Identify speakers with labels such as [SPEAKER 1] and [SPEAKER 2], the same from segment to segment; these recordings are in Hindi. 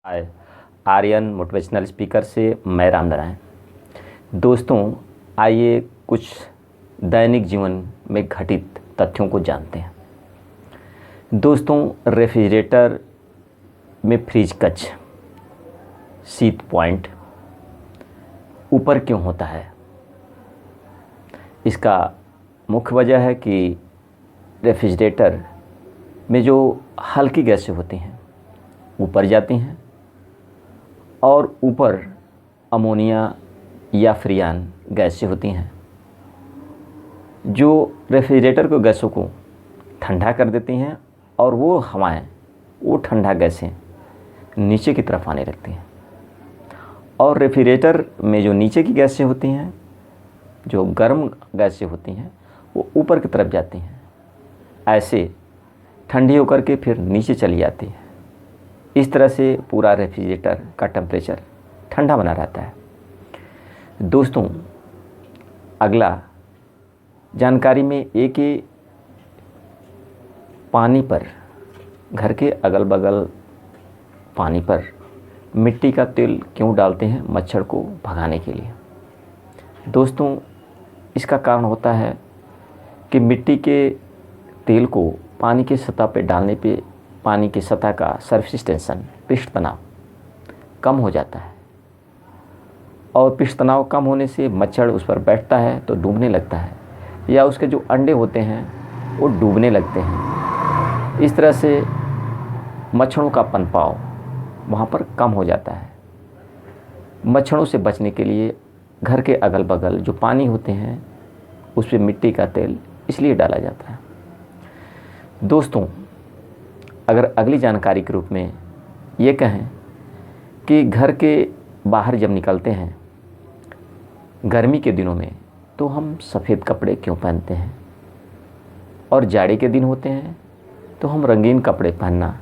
[SPEAKER 1] हाय, आर्यन मोटिवेशनल स्पीकर से मैं राम नारायण। दोस्तों, आइए कुछ दैनिक जीवन में घटित तथ्यों को जानते हैं। दोस्तों, रेफ्रिजरेटर में फ्रीज कच शीत पॉइंट ऊपर क्यों होता है? इसका मुख्य वजह है कि रेफ्रिजरेटर में जो हल्की गैसें होती हैं ऊपर जाती हैं और ऊपर अमोनिया या फ्रियान गैसें होती हैं जो रेफ्रिजरेटर को गैसों को ठंडा कर देती हैं और वो ठंडा गैसें नीचे की तरफ आने लगती हैं और रेफ्रिजरेटर में जो नीचे की गैसें होती हैं, जो गर्म गैसें होती हैं, वो ऊपर की तरफ जाती हैं। ऐसे ठंडी होकर के फिर नीचे चली जाती है। इस तरह से पूरा रेफ्रिजरेटर का टेम्परेचर ठंडा बना रहता है। दोस्तों, अगला जानकारी में एक ही पानी पर, घर के अगल बगल पानी पर मिट्टी का तेल क्यों डालते हैं? मच्छर को भगाने के लिए। दोस्तों, इसका कारण होता है कि मिट्टी के तेल को पानी की सतह पर डालने पे पानी की सतह का सरफेस टेंशन, पृष्ठ तनाव कम हो जाता है और पृष्ठ तनाव कम होने से मच्छर उस पर बैठता है तो डूबने लगता है या उसके जो अंडे होते हैं वो डूबने लगते हैं। इस तरह से मच्छरों का पनपाव वहाँ पर कम हो जाता है। मच्छरों से बचने के लिए घर के अगल बगल जो पानी होते हैं उस पर मिट्टी का तेल इसलिए डाला जाता है। दोस्तों, अगर अगली जानकारी के रूप में ये कहें कि घर के बाहर जब निकलते हैं गर्मी के दिनों में तो हम सफ़ेद कपड़े क्यों पहनते हैं और जाड़े के दिन होते हैं तो हम रंगीन कपड़े पहनना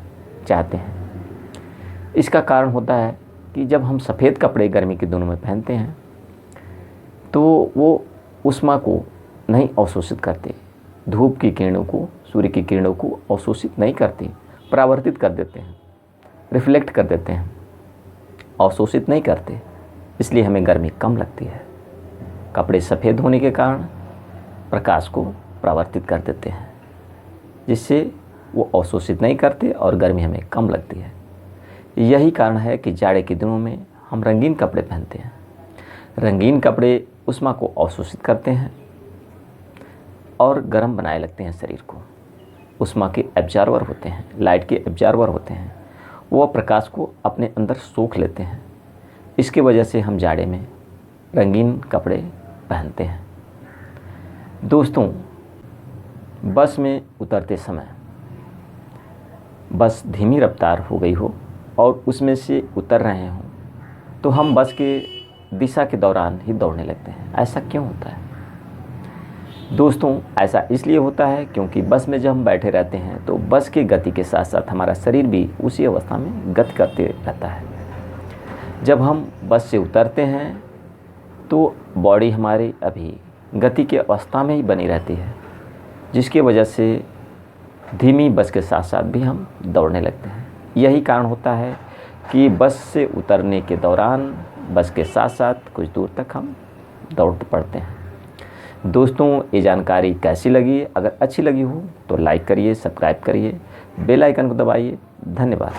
[SPEAKER 1] चाहते हैं। इसका कारण होता है कि जब हम सफ़ेद कपड़े गर्मी के दिनों में पहनते हैं तो वो ऊष्मा को नहीं अवशोषित करते, धूप की किरणों को, सूर्य की किरणों को अवशोषित नहीं करते, परावर्तित कर देते हैं, रिफ्लेक्ट कर देते हैं, अवशोषित नहीं करते। इसलिए हमें गर्मी कम लगती है। कपड़े सफ़ेद होने के कारण प्रकाश को परावर्तित कर देते हैं जिससे वो अवशोषित नहीं करते और गर्मी हमें कम लगती है। यही कारण है कि जाड़े के दिनों में हम रंगीन कपड़े पहनते हैं। रंगीन कपड़े ऊष्मा को अवशोषित करते हैं और गर्म बनाए लगते हैं शरीर को। ऊष्मा के एब्जॉर्बर होते हैं, लाइट के एब्जॉर्बर होते हैं, वो प्रकाश को अपने अंदर सोख लेते हैं। इसकी वजह से हम जाड़े में रंगीन कपड़े पहनते हैं। दोस्तों, बस में उतरते समय बस धीमी रफ्तार हो गई हो और उसमें से उतर रहे हों तो हम बस के दिशा के दौरान ही दौड़ने लगते हैं। ऐसा क्यों होता है? दोस्तों, ऐसा इसलिए होता है क्योंकि बस में जब हम बैठे रहते हैं तो बस की गति के साथ साथ हमारा शरीर भी उसी अवस्था में गति करते रहता है। जब हम बस से उतरते हैं तो बॉडी हमारी अभी गति की अवस्था में ही बनी रहती है, जिसकी वजह से धीमी बस के साथ साथ भी हम दौड़ने लगते हैं। यही कारण होता है कि बस से उतरने के दौरान बस के साथ साथ कुछ दूर तक हम दौड़ पड़ते हैं। दोस्तों, ये जानकारी कैसी लगी? अगर अच्छी लगी हो तो लाइक करिए, सब्सक्राइब करिए, बेल आइकन को दबाइए। धन्यवाद।